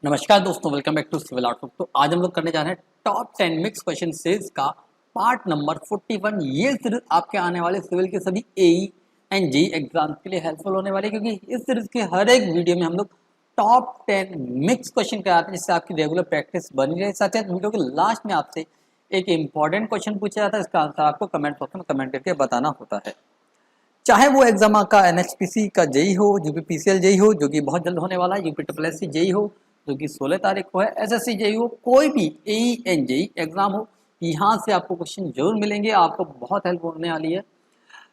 नमस्कार दोस्तों, welcome back to civil outlook. तो आज हम लोग करने जा रहे हैं टॉप 10 मिक्स क्वेश्चन सीरीज का पार्ट नंबर 41। ये सीरीज आपके आने वाले सिविल के सभी एई एंड जेई एग्जाम के लिए हेल्पफुल होने वाली है, क्योंकि इस सीरीज के हर एक वीडियो में हम लोग टॉप 10 मिक्स क्वेश्चन कराते हैं, जिससे आपकी रेगुलर प्रैक्टिस बनी रहे। साथ ही वीडियो के लास्ट में आपसे एक इंपॉर्टेंट क्वेश्चन पूछा जाता है, इसका आंसर आपको कमेंट बॉक्स में कमेंट करके बताना होता है। चाहे वो एग्जाम का एनएचपीसी का जेई हो, यूपीपीसीएल जेई हो जो कि बहुत जल्द होने वाला है, यूपीएससी जेई हो जो कि 16 तारीख को है, एसएससी जेई हो, कोई भी एई एंड जेई एग्जाम हो, यहाँ से आपको क्वेश्चन जरूर मिलेंगे, आपको बहुत हेल्प होने वाली है।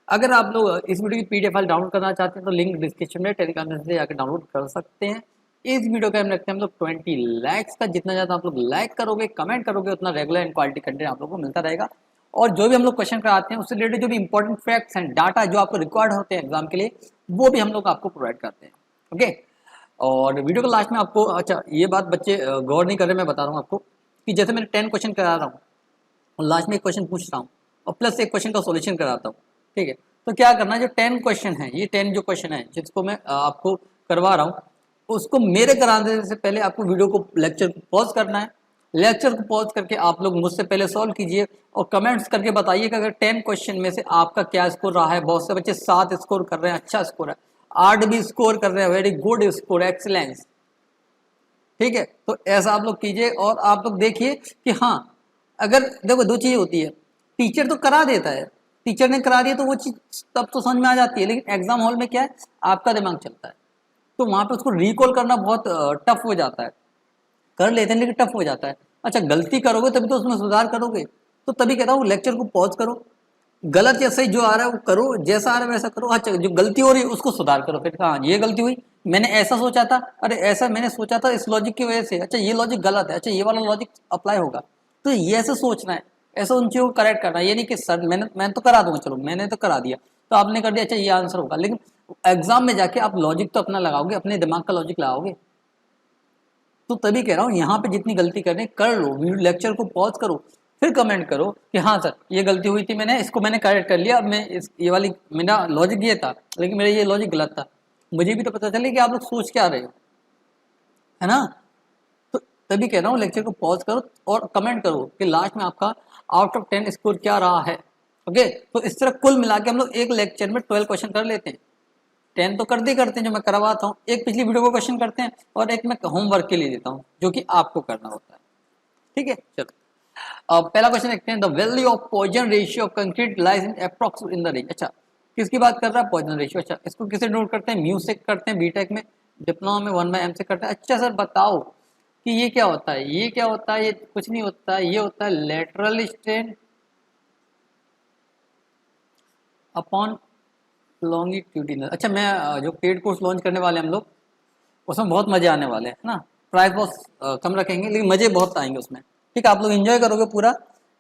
अगर आप लोग इस वीडियो की पीडीएफ फाइल डाउनलोड करना चाहते हैं तो लिंक डिस्क्रिप्शन में टेलीग्राम से जाकर डाउनलोड कर सकते हैं। इस वीडियो का हम रखते हैं हम लोग 20 लाइक्स का। जितना ज़्यादा आप लोग लाइक करोगे, कमेंट करोगे, उतना रेगुलर एंड क्वालिटी कंटेंट आप लोगों को मिलता रहेगा। और जो भी हम लोग क्वेश्चन कराते हैं उससे रिलेटेड जो भी इंपॉर्टेंट फैक्ट्स एंड डाटा जो आपको रिक्वायर्ड होते हैं एग्जाम के लिए, वो भी हम लोग आपको प्रोवाइड करते हैं। ओके। और वीडियो के लास्ट में आपको, अच्छा ये बात बच्चे गौर नहीं कर रहे, मैं बता रहा हूँ आपको कि जैसे मैंने 10 क्वेश्चन करा रहा हूँ और लास्ट में एक क्वेश्चन पूछ रहा हूँ और प्लस एक क्वेश्चन का सॉल्यूशन कराता हूँ, ठीक है। तो क्या करना है, जो 10 क्वेश्चन है, ये 10 जो क्वेश्चन है जिसको मैं आपको करवा रहा हूँ, उसको मेरे कराने से पहले आपको वीडियो को, लेक्चर को पॉज करना है। लेक्चर को पॉज करके आप लोग मुझसे पहले सॉल्व कीजिए और कमेंट्स करके बताइए कि अगर 10 क्वेश्चन में से आपका क्या स्कोर रहा है। बहुत से बच्चे 7 स्कोर कर रहे हैं, अच्छा स्कोर है, 8 भी स्कोर कर रहे हैं, वेरी गुड स्कोर, एक्सीलेंस, ठीक है। तो ऐसा आप लोग कीजिए और आप लोग देखिए कि हाँ, अगर देखो दो चीज़ होती है, टीचर तो करा देता है, टीचर ने करा दिया तो वो चीज़ तब तो समझ में आ जाती है, लेकिन एग्जाम हॉल में क्या है, आपका दिमाग चलता है, तो वहाँ पे उसको रिकॉल करना बहुत टफ हो जाता है। कर लेते हैं लेकिन टफ हो जाता है। अच्छा, गलती करोगे तभी तो उसमें सुधार करोगे। तो तभी कहता हूँ लेक्चर को पॉज करो, गलत या सही जो आ रहा है वो करो, जैसा आ रहा है वैसा करो। अच्छा, जो गलती हो रही है उसको सुधार करो, फिर हाँ ये गलती हुई, मैंने ऐसा सोचा था, अरे ऐसा मैंने सोचा था इस लॉजिक की वजह से, अच्छा ये लॉजिक गलत है, अच्छा ये वाला लॉजिक अप्लाई होगा। तो ये ऐसे सोचना है, ऐसा उन चीज़ों को करेक्ट करना है। ये नहीं कि सर मैं तो करा दूंगा, चलो मैंने तो करा दिया तो आपने कर दिया, अच्छा ये आंसर होगा, लेकिन एग्जाम में जाके आप लॉजिक तो अपना लगाओगे, अपने दिमाग का लॉजिक लगाओगे। तो तभी कह रहा हूँ यहाँ पे जितनी गलती करनी कर लो, लेक्चर को पॉज करो, फिर कमेंट करो कि हाँ सर ये गलती हुई थी, मैंने इसको मैंने करेक्ट कर लिया, अब मैं ये वाली, मेरा लॉजिक ये था लेकिन मेरा ये लॉजिक गलत था। मुझे भी तो पता चले कि आप लोग सोच क्या रहे हो, है ना। तो तभी कह रहा हूँ लेक्चर को पॉज करो और कमेंट करो कि लास्ट में आपका आउट ऑफ 10 स्कोर क्या रहा है। ओके। तो इस तरह कुल मिला के हम लोग एक लेक्चर में 12 क्वेश्चन कर लेते हैं। 10 तो करते हैं जो मैं करवाता हूँ, एक पिछली वीडियो को क्वेश्चन करते हैं और एक मैं होमवर्क के लिए देता हूँ जो कि आपको करना होता है, ठीक है। चलो, अब पहला क्वेश्चन देखते हैं। The value of Poisson ratio of concrete lies in approx in the range. अच्छा, किसकी बात कर रहा है, पॉइजन रेशियो। अच्छा, इसको किसे नोट करते हैं, म्यू से करते हैं, बीटेक में, डिप्लोमा में 1/m से करते हैं। अच्छा सर बताओ कि ये क्या होता है, ये क्या होता है, ये कुछ नहीं होता है, ये होता है लेटरल स्ट्रेन अपॉन लॉन्गिट्यूडिनल। अच्छा, मैं जो पेड कोर्स लॉन्च करने वाले हैं हम लोग, उसमें बहुत मजे आने वाले हैं, है ना। प्राइस बहुत कम रखेंगे लेकिन मजे बहुत आएंगे उसमें, ठीक है। आप लोग एंजॉय करोगे पूरा,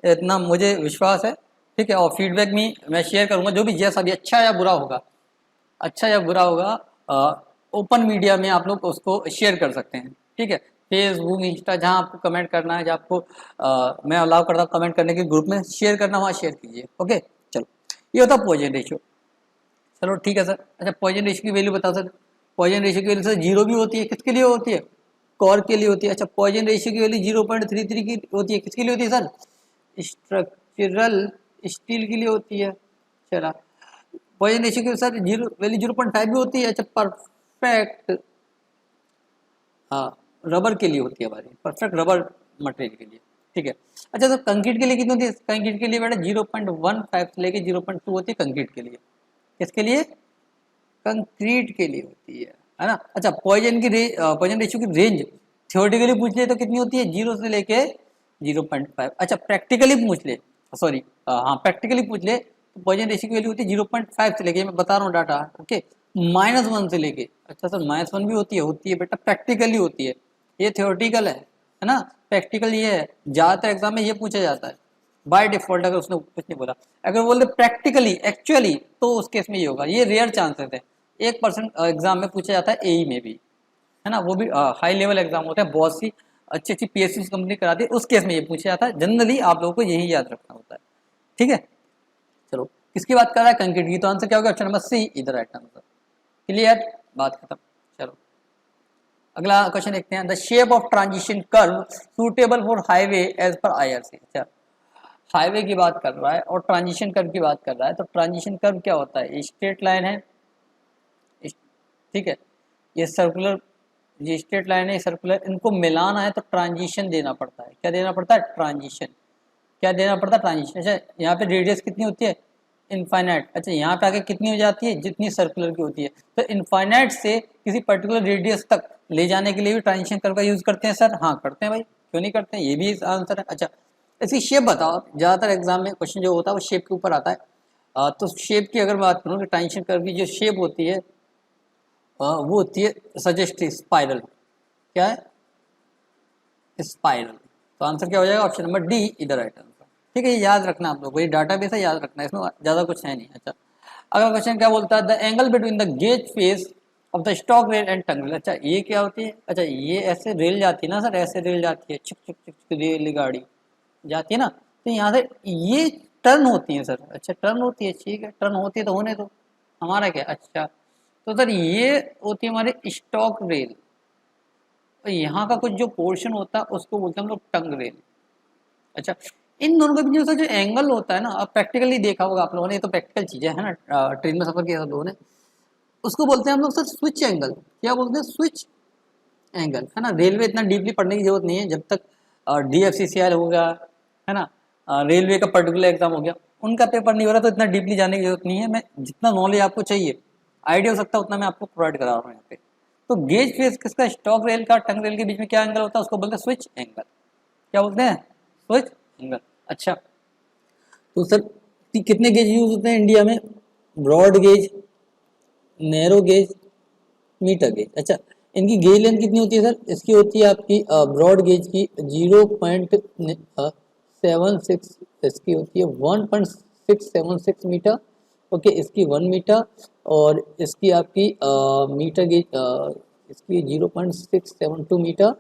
इतना मुझे विश्वास है, ठीक है। और फीडबैक भी मैं शेयर करूंगा, जो भी जैसा भी अच्छा या बुरा होगा, अच्छा या बुरा होगा, ओपन मीडिया में आप लोग उसको शेयर कर सकते हैं, ठीक है। फेसबुक, इंस्टा, जहाँ आपको कमेंट करना है, जहाँ आपको मैं अलाउ करता हूँ कमेंट करने के, ग्रुप में शेयर करना, वहाँ शेयर कीजिए। ओके। चलो, ये होता है पॉइजन रेशियो। चलो ठीक है सर। अच्छा, पॉइजन रेशियो की वैल्यू बता सर। पॉइजन रेशियो की वैल्यू सर जीरो भी होती है, किसके लिए होती है, कॉर के लिए होती है। अच्छा, पॉइजन रेशियो की वैल्यू 0.33 की होती है, किसके लिए होती है सर, स्ट्रक्चरल स्टील के लिए होती है। चला, पॉइजन रेशियो की सर जीरो वैल्यू 0.5 भी होती है। अच्छा, परफेक्ट, हाँ, रबर के लिए होती है हमारी, परफेक्ट रबर मटेरियल के लिए, ठीक है। अच्छा, तो कंक्रीट के लिए कितनी होती है, कंक्रीट के लिए बेटा 0.15 से लेके 0.2 होती है कंक्रीट के लिए, किसके लिए, कंक्रीट के लिए होती है ना। अच्छा, पॉइजन रेशियो की रेंज थ्योरेटिकली पूछ ले तो कितनी होती है, 0 से लेके 0.5। अच्छा, प्रैक्टिकली पूछ ले, सॉरी हाँ प्रैक्टिकली पूछ ले तो पॉइजन रेशियो की वैल्यू होती है 0.5 से लेके, मैं बता रहा हूँ डाटा, ओके, -1 से लेके। अच्छा सर, -1 भी होती है बेटा, प्रैक्टिकली होती है, ये थ्योरेटिकल है ना। प्रैक्टिकल ये है, ज़्यादातर एग्जाम में ये पूछा जाता है बाय डिफॉल्ट, अगर उसने कुछ नहीं बोला। अगर बोल दे प्रैक्टिकली एक्चुअली, तो उस केस में ये होगा, ये रेयर चांसेस है। 1% एग्जाम में पूछा जाता है एई में भी, है ना, वो भी हाई लेवल एग्जाम होता है, बहुत सी अच्छी अच्छी पीएसयू कंपनी कराती है, उस केस में ये पूछा जाता है। जनरली आप लोगों को यही याद रखना होता है, ठीक है। चलो, किसकी बात कर रहा है, कंक्रीट की, तो आंसर क्या होगा, ऑप्शन नंबर सी इधर राइट आंसर। क्लियर, बात खत्म। चलो अगला क्वेश्चन देखते हैं, the shape of transition curve suitable for highway as per IRC. अच्छा, हाईवे की बात कर रहा है और ट्रांजिशन कर्व की बात कर रहा है, तो ट्रांजिशन कर्व क्या होता है, स्ट्रेट लाइन है, ठीक है, ये सर्कुलर, ये स्ट्रेट लाइन है, सर्कुलर, इनको मिलाना है तो ट्रांजिशन देना पड़ता है। क्या देना पड़ता है, ट्रांजिशन। क्या देना पड़ता है, ट्रांजिशन। अच्छा, यहाँ पे रेडियस कितनी होती है, इनफाइनाइट। अच्छा, यहाँ पे आगे कितनी हो जाती है, जितनी सर्कुलर की होती है। तो इनफाइनाइट से किसी पर्टिकुलर रेडियस तक ले जाने के लिए भी ट्रांजिशन कर्व का यूज करते हैं सर। हाँ करते हैं भाई, क्यों नहीं करते हैं, ये भी आंसर है। अच्छा, इसकी शेप बताओ, ज्यादातर एग्जाम में क्वेश्चन जो होता है वो शेप के ऊपर आता है। तो शेप की अगर बात करूँ कि ट्रांजिशन कर्व की जो शेप होती है वो होती है सजेस्ट स्पाइरल। क्या है, स्पाइरल। तो आंसर क्या हो जाएगा, ऑप्शन नंबर डी इधर राइट आंसर। ठीक है, ये याद रखना आप लोग, ये डाटा बेस है, याद रखना है, इसमें ज्यादा कुछ है नहीं। अच्छा, अगला क्वेश्चन क्या बोलता है, the angle between the gauge face of the stock rail and tongue rail. अच्छा, ये क्या होती है, अच्छा ये ऐसे रेल जाती है ना सर, ऐसे रेल जाती है, चिक चिक चिक रेल गाड़ी जाती है ना, तो यहाँ से ये टर्न होती है सर। अच्छा, टर्न होती है, ठीक है, टर्न होती है तो होने दो, हमारा क्या। अच्छा, तो सर ये होती है हमारी स्टॉक रेल, तो यहाँ का कुछ जो पोर्शन होता है उसको बोलते हैं हम लोग टंग रेल। अच्छा, इन दोनों के बीच में जो एंगल होता है ना, अब प्रैक्टिकली देखा होगा आप लोगों ने, ये तो प्रैक्टिकल चीजें है ना, ट्रेन में सफर किया था लोगों ने, उसको बोलते हैं हम लोग सर स्विच एंगल। क्या बोलते हैं, स्विच एंगल, है ना। रेलवे इतना डीपली पढ़ने की जरूरत नहीं है, जब तक DFCCR हो गया, है ना, रेलवे का पर्टिकुलर एग्जाम हो गया, उनका पेपर नहीं हो रहा, तो इतना डीपली जाने की जरूरत नहीं है। मैं जितना नॉलेज आपको चाहिए, आइडिया हो सकता है, उतना मैं आपको प्रोवाइड करा रहा हूँ यहाँ पे। तो गेज फेस किसका, स्टॉक रेल का टंग रेल के बीच में क्या एंगल होता है, उसको बोलते हैं स्विच एंगल। क्या बोलते हैं, स्विच एंगल। अच्छा, तो सर कितने गेज यूज होते हैं इंडिया में, broad gauge, narrow gauge, metre gauge. अच्छा, इनकी गेज लेंथ कितनी होती है सर, इसकी होती है आपकी ब्रॉड गेज की 0.76, इसकी होती है 1.676 मीटर। ओके, इसकी 1 मीटर, और इसकी आपकी मीटर गेज इसकी 0.672 मीटर,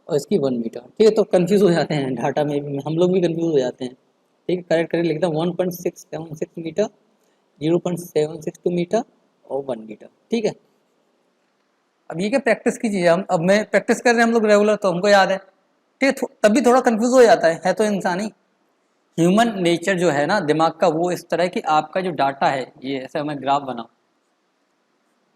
और इसकी 1 मीटर। ठीक है, तो कंफ्यूज हो जाते हैं डाटा में भी, हम लोग भी कंफ्यूज हो जाते हैं। ठीक है, करेक्ट करके लिखता हूँ 1.676 मीटर, 0.762 मीटर और 1 मीटर। ठीक है, अब ये क्या प्रैक्टिस की चीज़ है, हम अब मैं प्रैक्टिस कर रहे हैं हम लोग रेगुलर, तो हमको याद है। ठीक है, तभी थोड़ा कंफ्यूज हो जाता है तो इंसान ही, ह्यूमन नेचर जो है ना दिमाग का, वो इस तरह की, आपका जो डाटा है, ये ऐसे मैं ग्राफ बनाऊं,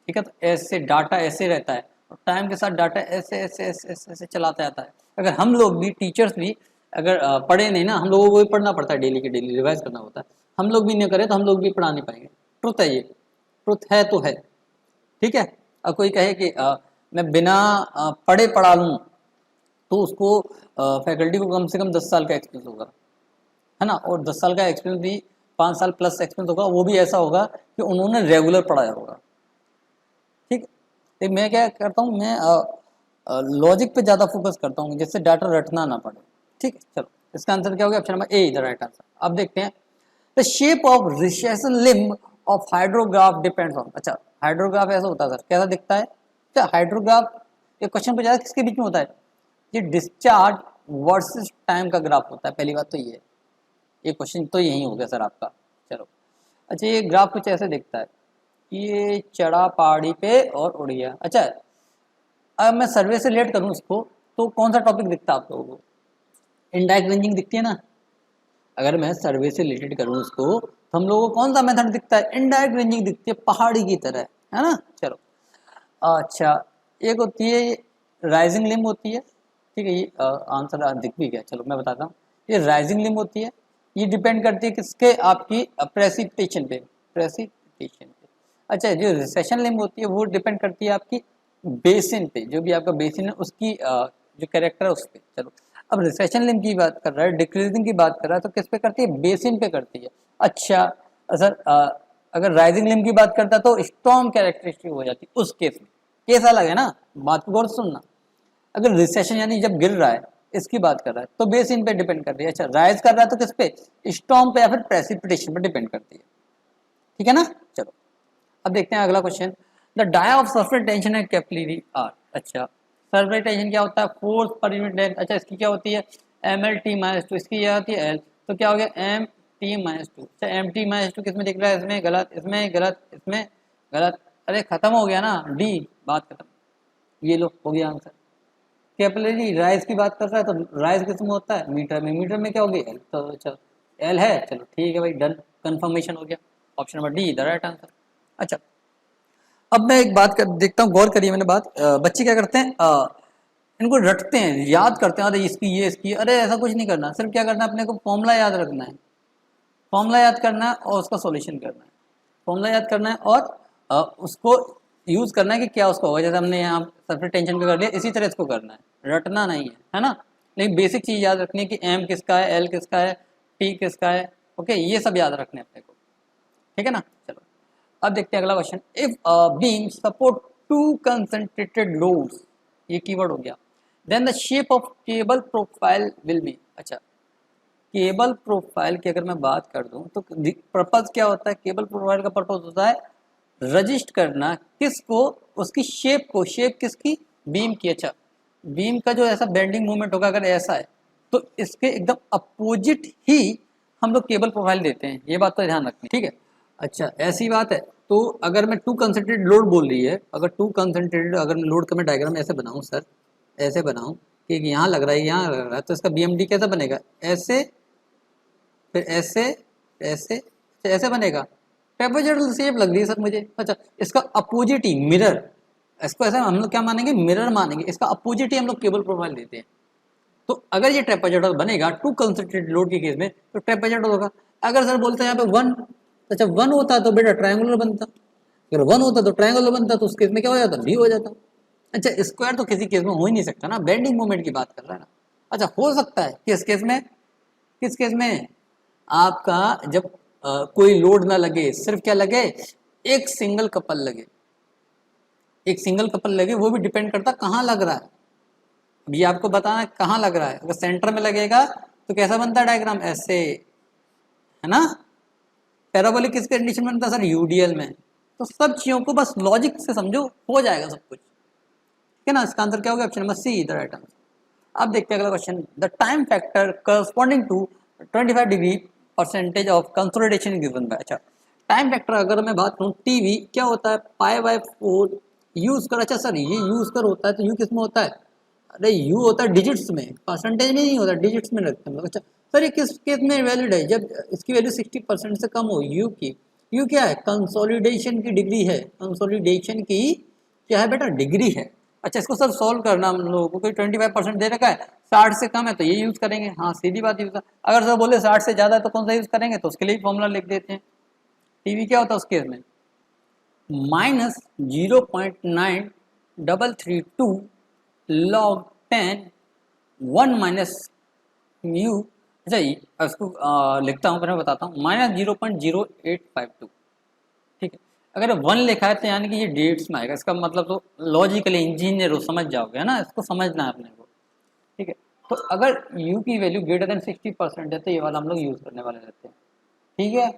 ठीक है, तो ऐसे डाटा ऐसे रहता है, और टाइम के साथ डाटा ऐसे ऐसे ऐसे ऐसे, ऐसे चलाता जाता है। अगर हम लोग भी, टीचर्स भी अगर पढ़े नहीं ना, हम लोगों को भी पढ़ना पड़ता है, डेली के डेली रिवाइज करना होता है, हम लोग भी नहीं करें तो हम लोग भी पढ़ा नहीं पाएंगे। ट्रुथ है ये, ट्रुथ है तो है। ठीक है, अब कोई कहे कि मैं बिना पढ़े पढ़ा लूँ, तो उसको फैकल्टी को कम से कम 10 साल का एक्सपीरियंस होगा, है ना, और 10 साल का एक्सपीरियंस भी 5 साल प्लस एक्सपीरियंस होगा, वो भी ऐसा होगा कि उन्होंने रेगुलर पढ़ाया होगा। ठीक, तो मैं क्या करता हूँ, मैं लॉजिक पे ज़्यादा फोकस करता हूँ, जिससे डाटा रटना ना पड़े। ठीक है, चलो इसका आंसर क्या हो गया, option number A is the right answer. अब देखते हैं, the shape of recession limb of hydrograph depends on. अच्छा, हाइड्रोग्राफ ऐसा होता है सर, कैसा दिखता है, क्या हाइड्रोग्राफ, ये क्वेश्चन पूछा किसके बीच में होता है, ये डिस्चार्ज वर्सेस टाइम का ग्राफ होता है। पहली बात तो ये क्वेश्चन तो यही हो गया सर आपका। चलो, अच्छा ये ग्राफ कुछ ऐसे दिखता है, ये चढ़ा पहाड़ी पे और उड़ गया। अच्छा, अब मैं सर्वे से रिलेट करूँ इसको, तो कौन सा टॉपिक दिखता है आप लोगों को, इनडायरेक्ट रेंजिंग दिखती है ना। अगर मैं सर्वे से रिलेटेड करूँ उसको, तो हम लोगों को कौन सा मेथड दिखता है, इनडायरेक्ट रेंजिंग दिखती है, पहाड़ी की तरह, है ना। चलो, अच्छा, एक होती है राइजिंग लिम्ब होती है। ठीक है, ये आंसर दिख भी गया, चलो मैं बताता हूँ। ये राइजिंग लिम्ब होती है, ये डिपेंड करती है किसके, आपकी प्रेसिपिटेशन पे, प्रेसिपिटेशन पे। अच्छा, जो रिसेशन लिम्ब होती है वो डिपेंड करती है आपकी बेसिन पे, जो भी आपका बेसिन है उसकी जो कैरेक्टर है उस पर। चलो, अब रिसेशन लिम्ब की बात कर रहा है, डिक्रीजिंग की बात कर रहा है, तो किस पे करती है, बेसिन पे करती है। अच्छा सर, अगर राइजिंग लिम्ब की बात करता है तो स्टॉर्म कैरेक्टरिस्टिक हो जाती है उस केस में। केस अलग है ना, बात को गौर से सुनना। अगर रिसेशन यानी जब गिर रहा है, इसकी बात कर रहा है, तो बेसिन पे डिपेंड कर रही है। अच्छा, राइज कर रहा है तो किस पे, स्टॉर्म पे या फिर प्रेसिपिटेशन पे डिपेंड करती है। ठीक है ना। चलो, अब देखते हैं अगला question, the dia of surface tension and capillary R. अच्छा, सरफेस टेंशन क्या होता है, फोर्स पर यूनिट लेंथ। अच्छा, इसकी क्या होती है, ML T-2, इसकी क्या होती है L, तो क्या हो गया MT-2। अच्छा, MT-2 किस में दिख रहा है, इसमें गलत, इसमें गलत, इसमें गलत, अरे खत्म हो गया ना, डी, बात खत्म। ये लो हो गया आंसर। कैपिलरी राइज की बात कर रहा है तो राइज किस में होता है, मीटर में, मीटर में क्या हो गया एल, तो चलो एल है, चलो ठीक है भाई, डन, कंफर्मेशन हो गया। Option number D the right answer. अच्छा, अब मैं एक बात कर देखता हूँ, गौर करिए मैंने बात, बच्चे क्या करते हैं, इनको रटते हैं, याद करते हैं, अरे इसकी ये इसकी, अरे ऐसा कुछ नहीं करना, सिर्फ क्या करना है, अपने को फॉर्मूला याद रखना है, फॉर्मूला याद करना है और उसका सॉल्यूशन करना है, फॉर्मूला याद करना है और उसको यूज करना है कि क्या उसका होगा, जैसे हमने यहाँ सरफेस टेंशन पे कर लिया, इसी तरह इसको करना है, रटना नहीं है ना। लेकिन बेसिक चीज याद रखनी है कि एम किसका है, एल किसका है, टी किसका है, ओके, ये सब याद रखने अपने को, ठीक है ना। चलो अब देखते हैं अगला question, if beam support two concentrated loads, ये कीवर्ड हो गया, then the shape of cable profile will be. अच्छा, केबल प्रोफाइल की अगर मैं बात कर दूं तो पर्पज क्या होता है, केबल प्रोफाइल का पर्पज होता है रजिस्ट करना किसको, उसकी शेप को, शेप किसकी, बीम की। अच्छा, बीम का जो ऐसा बेंडिंग मूवमेंट होगा अगर ऐसा है तो इसके एकदम अपोजिट ही हम लोग केबल प्रोफाइल देते हैं, ये बात तो ध्यान रखनी, ठीक है। अच्छा, ऐसी बात है, तो अगर मैं टू कंसंट्रेटेड लोड बोल रही है, अगर टू कंसंट्रेटेड, अगर मैं लोड का मैं डायग्राम ऐसे बनाऊं सर, ऐसे बनाऊं कि यहाँ लग रहा है, यहाँ लग रहा है, तो इसका बीएमडी कैसा बनेगा, ऐसे, फिर ऐसे, ऐसे, ऐसे बनेगा, ट्रेपेजॉइडल शेप लग रही है सर मुझे। अच्छा, इसका अपोजिट ही मिरर, इसको ऐसा हम लोग क्या मानेंगे, मिरर मानेंगे, इसका अपोजिट ही हम लोग केबल प्रोफाइल देते हैं। तो अगर ये ट्रेपेजॉइडल बनेगा टू कंसंट्रेटेड लोड के केस में तो ट्रेपेजॉइडल होगा। अगर सर बोलते हैं यहाँ पे वन, अच्छा वन होता तो बेटा ट्रायंगुलर बनता, अगर वन होता तो ट्रायंगुलर बनता, तो उस केस में क्या हो जाता, डी हो जाता। अच्छा, स्क्वायर तो किसी केस में हो ही नहीं सकता ना, बेंडिंग मोमेंट की बात कर रहा है ना। अच्छा, हो सकता है किस केस में, किस केस में, आपका जब कोई लोड ना लगे, सिर्फ क्या लगे, एक सिंगल कपल लगे, एक सिंगल कपल लगे, वो भी डिपेंड करता कहाँ लग रहा है। अब ये आपको बताना है कहाँ लग रहा है, अगर सेंटर में लगेगा तो कैसा बनता है डायग्राम, ऐसे, है ना। पैराबोलिक किस कंडीशन में बनता है सर, यूडीएल में। तो सब चीजों को बस लॉजिक से समझो, हो जाएगा सब कुछ, ठीक है ना। इसका आंसर क्या होगा, option number C the right answer. अब देखते हैं अगला question, the time factor corresponding to 25 degree percentage of consolidation given by. अच्छा, टाइम फैक्टर अगर मैं बात करूँ, टीवी क्या होता है, पाई बाय 4 यूज कर। अच्छा सर, ये यूज कर होता है तो यू किस में होता है, अरे यू होता है डिजिट्स में, परसेंटेज में नहीं होता, डिजिट्स में रखते हैं। अच्छा सर, ये किस केस में वैलिड है, जब इसकी वैल्यू 60% से कम हो, यू की, यू क्या है, कंसोलिडेशन की डिग्री है, कंसोलिडेशन की क्या है बेटा, डिग्री है। अच्छा, इसको सर सॉल्व करना हम लोगों को, कोई 25% दे रखा है, 60 से कम है तो ये यूज करेंगे, हाँ सीधी बात यूज। अगर सर बोले 60 से ज्यादा है तो कौन सा यूज करेंगे, तो उसके लिए फॉर्मूला लिख देते हैं। टीवी क्या होता है उस केस में, -0.9332 log 10 1 माइनस म्यू। अच्छा, इसको लिखता हूँ, मैं बताता हूँ, -0.0852, ठीक है। अगर 1 लिखा है तो यानी कि ये डेट्स में आएगा, इसका मतलब तो लॉजिकली इंजीनियर हो, समझ जाओगे, है ना, इसको समझना है अपने को, ठीक है। तो अगर u की वैल्यू ग्रेटर देन 60% है तो ये वाला हम लोग यूज करने वाले रहते हैं, ठीक है,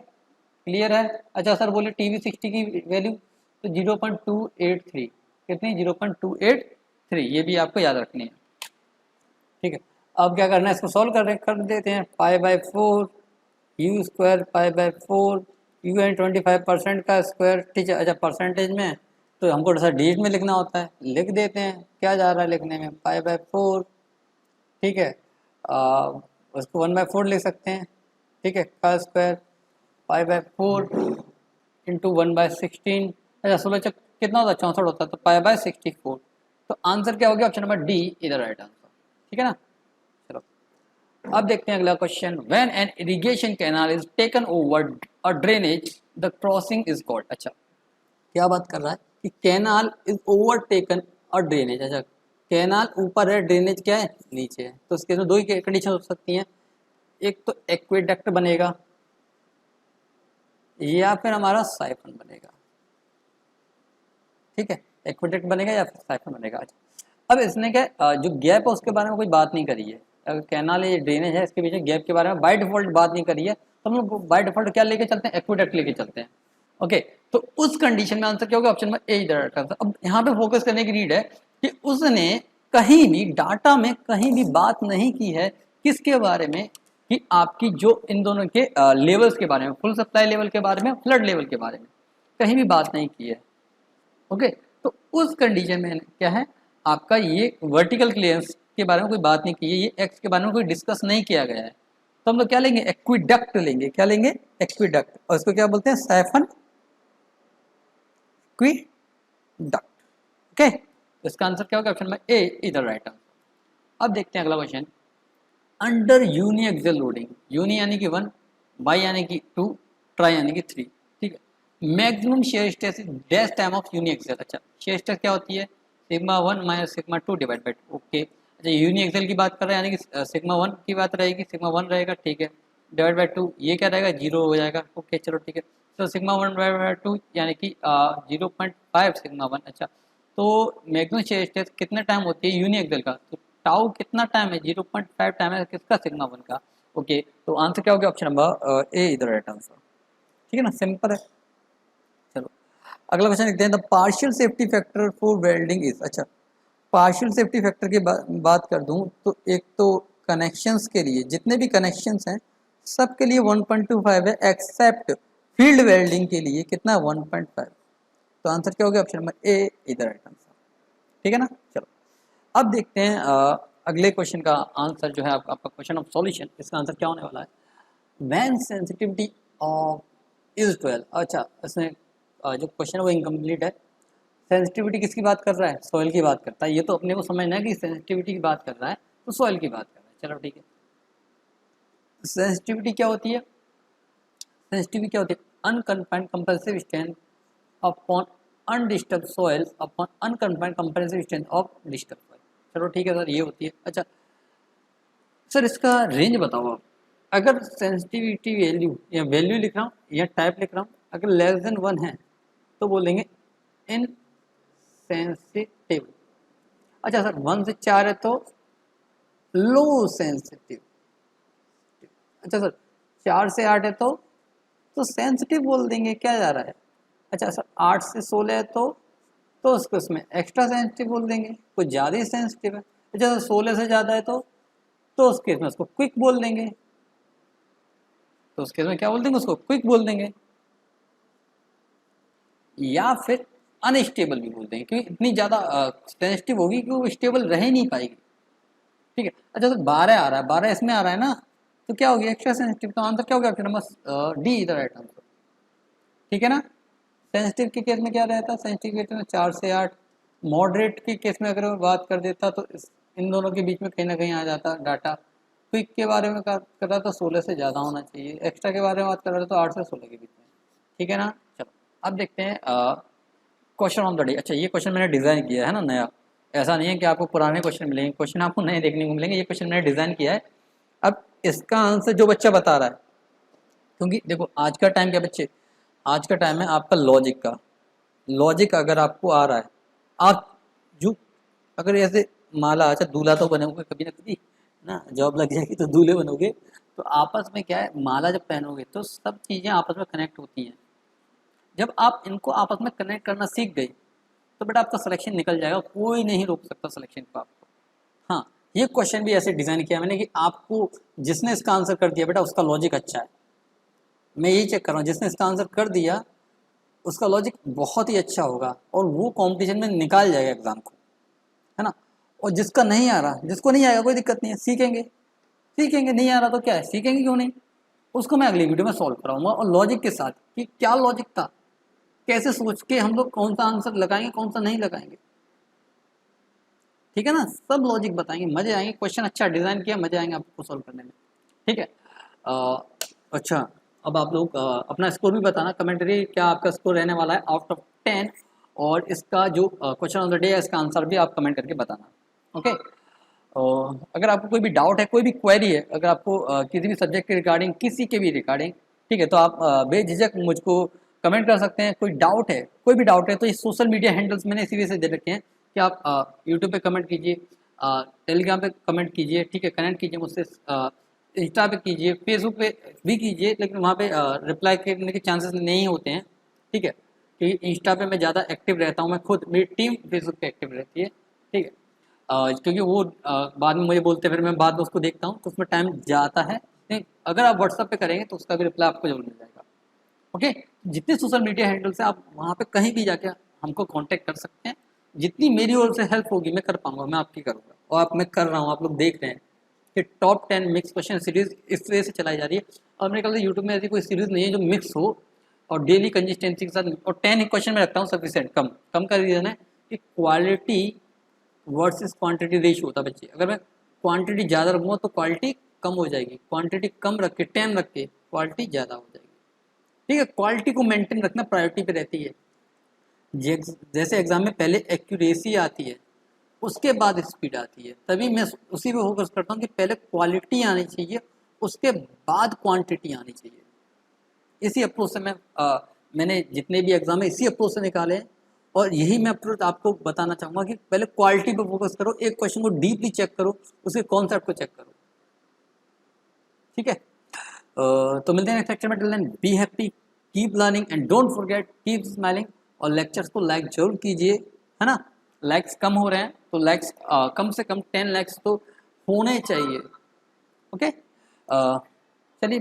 क्लियर है। अच्छा सर बोले टीवी 60 की वैल्यू तो 0.283, कितनी, 0.283, ये भी आपको याद रखनी है, ठीक है। अब क्या करना है, इसको सॉल्व कर देते हैं, pi by 4 you square pi by 4 you and 25% का स्क्वायर, ठीक है। अच्छा, परसेंटेज में तो हमको सर डिजिट में लिखना होता है, लिख देते हैं, क्या जा रहा है लिखने में, पाई बाय 4, ठीक है, उसको 1/4 लिख सकते हैं, ठीक है, का स्क्वायर पाई बाय 4 इंटू 1/16। अच्छा 16 कितना होता है, 64 होता है, तो पाई बाय 64। तो आंसर क्या हो गया, ऑप्शन नंबर डी इधर राइट आंसर, ठीक है ना। चलो अब देखते हैं अगला question, when an irrigation canal is taken over a drainage the crossing is called. अच्छा, क्या बात कर रहा है कि कैनाल इज ओवरटेकन और ड्रेनेज। अच्छा, कैनाल ऊपर है, ड्रेनेज क्या है, नीचे है, तो इसके दो ही कंडीशन हो सकती हैं, एक तो एक्वेडक्ट बनेगा या फिर हमारा साइफन बनेगा, ठीक है, एक्वेडक्ट बनेगा या फिर साइफन बनेगा। अच्छा, अब इसने क्या जो गैप है उसके बारे में कोई बात नहीं करी है, अगर कैनाल है, ड्रेनेज है, इसके बीच में गैप के बारे में बाय डिफॉल्ट बात नहीं करी है, तो हम लोग बाय डिफॉल्ट क्या लेके चलते हैं, एक्वेडक्ट लेके चलते हैं, ओके। तो उस कंडीशन में आंसर क्या होगा, ऑप्शन नंबर ए इधर। अब यहाँ पे फोकस करने की नीड है कि उसने कहीं भी डाटा में कहीं भी बात नहीं की है किसके बारे में, कि आपकी जो इन दोनों के लेवल्स के बारे में, फुल सप्लाई लेवल के बारे में, फ्लड लेवल के बारे में कहीं भी बात नहीं की है, ओके। तो उस कंडीशन में क्या है, आपका ये वर्टिकल क्लियरेंस के बारे में कोई बात नहीं की है, ये एक्स के बारे में कोई डिस्कस नहीं किया गया है, तो हम लोग क्या लेंगे, एक्विडक्ट लेंगे। क्या लेंगे, एक्विडक्ट। और इसको क्या बोलते हैं, साइफन एक्विडक्ट। ओके, तो इसका आंसर क्या होगा, ऑप्शन में ए इधर राइट आंसर। अब देखते हैं अगला question. Under uni axle loading, uni यानी कि 1, बाई यानी कि 2, ट्राई यानी कि 3, ठीक है। Maximum shear stress dash time of uni axle. अच्छा, शेयर स्ट्रेस क्या होती है, sigma 1 minus sigma 2 divide by 2। Okay, अच्छा यूनि एक्सल की बात कर रहे हैं, यानी कि सिग्मा 1 की बात रहेगी, सिग्मा 1 रहेगा, ठीक है, डिवाइड बाई 2, ये क्या रहेगा, 0 हो जाएगा। ओके चलो ठीक है, तो सिग्मा 1 डिवाइड बाई 2 यानी कि 0.5 सिग्मा 1। अच्छा, तो मैक्सिमम शेयर स्ट्रेस कितने टाइम होती है यूनि एक्सल का, तो टाउ कितना टाइम है, 0.5 टाइम है किसका, सिग्मा 1 का। ओके, तो आंसर क्या हो गया, ऑप्शन नंबर ए इधर राइट आंसर। ठीक है ना, सिंपल है। चलो अगला क्वेश्चन देखते हैं, the partial safety factor for welding is. अच्छा, पार्शियल सेफ्टी फैक्टर की बात कर दूं तो एक तो कनेक्शंस के लिए, जितने भी कनेक्शंस हैं सब के लिए 1.25 है, एक्सेप्ट फील्ड वेल्डिंग के लिए कितना, 1.5। तो आंसर क्या हो गया, ऑप्शन नंबर ए इधर राइट आंसर। ठीक है ना। चलो अब देखते हैं अगले क्वेश्चन का आंसर जो है आपका क्वेश्चन ऑफ सॉल्यूशन, इसका आंसर क्या होने वाला है, व्हेन सेंसिटिविटी ऑफ इज 12। अच्छा, इसमें जो क्वेश्चन है वो इनकम्प्लीट है। सेंसिटिविटी किसकी बात कर रहा है, सॉइल की बात करता है, ये तो अपने को समझना है कि सेंसिटिविटी की बात कर रहा है तो सॉइल की बात कर रहा है। चलो ठीक है, सेंसिटिविटी क्या होती है, सेंसिटिविटी क्या होती है, unconfined compressive strength upon undisturbed soil upon unconfined compressive strength of disturbed soil. चलो ठीक है सर, ये होती है। अच्छा सर, इसका रेंज बताओ आप। अगर सेंसिटिविटी वैल्यू या वैल्यू लिख रहा हूँ या टाइप लिख रहा हूँ, अगर लेस देन 1 है तो बोलेंगे इन सेंसिटिव। अच्छा सर, 1 से 4 है तो लो सेंसिटिव। अच्छा सर, 4 से 8 है तो सेंसिटिव बोल देंगे, क्या जा रहा है। अच्छा सर, 8 से 16 है तो उसको उसमें एक्स्ट्रा सेंसिटिव बोल देंगे, कुछ ज़्यादा ही सेंसिटिव है। अच्छा सर, 16 से ज़्यादा है तो उस केस में उसको क्विक बोल देंगे, तो उस केस में क्या बोल देंगे, उसको क्विक बोल देंगे, या फिर अनस्टेबल भी बोल देंगे, क्योंकि इतनी ज़्यादा सेंसिटिव होगी कि वो स्टेबल रह ही नहीं पाएगी। ठीक है। अच्छा तो 12 आ रहा है, 12 इसमें आ रहा है ना, तो क्या हो गया, एक्स्ट्रा सेंसिटिव। तो आंसर क्या हो गया, option number D is the right answer. ठीक है ना। सेंसिटिव के केस में क्या रहता है, सेंसिटिव के केस में 4 से 8। मॉडरेट के केस में अगर मैं बात कर देता तो इन दोनों के बीच में कहीं ना कहीं आ जाता डाटा। क्विक के बारे में कर रहा तो 16 से ज़्यादा होना चाहिए, एक्स्ट्रा के बारे में बात कर रहा तो 8 से 16 के बीच में। ठीक है ना। चलो अब देखते हैं क्वेश्चन ऑन द डे। अच्छा, ये क्वेश्चन मैंने डिज़ाइन किया है ना नया, ऐसा नहीं है कि आपको पुराने क्वेश्चन मिलेंगे, क्वेश्चन आपको नए देखने को मिलेंगे। ये क्वेश्चन मैंने डिज़ाइन किया है। अब इसका आंसर जो बच्चा बता रहा है, क्योंकि देखो आज का टाइम क्या बच्चे, आज का टाइम है आपका लॉजिक का। लॉजिक अगर आपको आ रहा है, आप जो अगर ऐसे माला, अच्छा दूल्हा तो बनोगे कभी ना कभी ना, जॉब लग जाएगी तो दूल्हे बनोगे, तो आपस में क्या है, माला जब पहनोगे तो सब चीज़ें आपस में कनेक्ट होती हैं। जब आप इनको आपस में कनेक्ट करना सीख गए तो बेटा आपका सिलेक्शन निकल जाएगा, कोई नहीं रोक सकता सिलेक्शन को आपको। हाँ, ये क्वेश्चन भी ऐसे डिज़ाइन किया मैंने कि आपको जिसने इसका आंसर कर दिया बेटा उसका लॉजिक अच्छा है। मैं यही चेक कर रहा हूँ, जिसने इसका आंसर कर दिया उसका लॉजिक बहुत ही अच्छा होगा और वो कंपटीशन में निकाल जाएगा एग्जाम को, है ना। और जिसका नहीं आ रहा, जिसको नहीं आएगा कोई दिक्कत नहीं है, सीखेंगे, सीखेंगे, नहीं आ रहा तो क्या है, सीखेंगे क्यों नहीं, उसको मैं अगली वीडियो में सॉल्व कराऊंगा और लॉजिक के साथ कि क्या लॉजिक था, कैसे सोच के हम लोग कौन सा आंसर लगाएंगे कौन सा नहीं लगाएंगे। ठीक है ना, सब लॉजिक बताएंगे, मजे आएंगे। क्वेश्चन अच्छा डिजाइन किया, मजे आएंगे आपको सॉल्व करने में। ठीक है। अच्छा, अब आप लोग अपना स्कोर भी बताना, कमेंट्री क्या आपका स्कोर रहने वाला है आउट ऑफ 10, और इसका जो क्वेश्चन ऑफ द डे है इसका आंसर भी आप कमेंट करके बताना। ओके। और अगर आपको कोई भी डाउट है, कोई भी क्वेरी है, अगर आपको किसी भी सब्जेक्ट के रिगार्डिंग, किसी के भी रिगार्डिंग, ठीक है, तो आप बेझिझक मुझको कमेंट कर सकते हैं। कोई डाउट है, कोई भी डाउट है तो ये सोशल मीडिया हैंडल्स मैंने इसी वजह से दे रखे हैं कि आप यूट्यूब पे कमेंट कीजिए, टेलीग्राम पे कमेंट कीजिए, ठीक है, कनेक्ट कीजिए मुझसे, इंस्टा पे कीजिए, फेसबुक पे भी कीजिए, लेकिन वहाँ पे रिप्लाई करने के चांसेस नहीं होते हैं। ठीक है, क्योंकि इंस्टा पे मैं ज़्यादा एक्टिव रहता हूँ, मैं खुद, मेरी टीम फेसबुक पे एक्टिव रहती है। ठीक है। क्योंकि वो बाद में मुझे बोलते हैं, फिर मैं बाद में उसको देखता हूँ तो उसमें टाइम जाता है। नहीं, अगर आप व्हाट्सअप पे करेंगे तो उसका भी रिप्लाई आपको जरूर मिल जाएगा। ओके, जितने सोशल मीडिया हैंडल से आप वहाँ पे कहीं भी जाके हमको कांटेक्ट कर सकते हैं, जितनी मेरी ओर से हेल्प होगी मैं कर पाऊंगा, मैं आपकी करूंगा, और आप मैं कर रहा हूँ, आप लोग देख रहे हैं कि टॉप 10 मिक्स क्वेश्चन सीरीज इस वजह से चलाई जा रही है। और मेरे ख्याल से यूट्यूब में ऐसी कोई सीरीज नहीं है जो मिक्स हो और डेली कंसिस्टेंसी के साथ, और 10 क्वेश्चन में रखता हूँ सफिशिएंट। कम कम का रीजन है कि क्वालिटी वर्सेस क्वांटिटी रेशियो होता है बच्चे। अगर मैं क्वांटिटी ज़्यादा रखूँगा तो क्वालिटी कम हो जाएगी, क्वांटिटी कम रख के 10 रख के क्वालिटी ज़्यादा हो जाएगी। ठीक है, क्वालिटी को मेंटेन रखना प्रायोरिटी पे रहती है। जैसे एग्जाम में पहले एक्यूरेसी आती है, उसके बाद स्पीड आती है, तभी मैं उसी पे फोकस करता हूँ कि पहले क्वालिटी आनी चाहिए, उसके बाद क्वांटिटी आनी चाहिए। इसी अप्रोच से मैंने जितने भी एग्जाम है इसी अप्रोच से निकाले हैं, और यही मैं अप्रोच आपको बताना चाहूँगा कि पहले क्वालिटी पे फोकस करो, एक क्वेश्चन को डीपली चेक करो, उसके कॉन्सेप्ट को चेक करो। ठीक है, तो मिलते हैं नेक्स्ट लेक्चर में। Till then be happy, keep learning and don't forget keep smiling. और लेक्चर्स को लाइक जरूर कीजिए, है ना। लाइक्स कम हो रहे हैं तो लाइक्स कम से कम 10 लाइक्स तो होने चाहिए। ओके, चलिए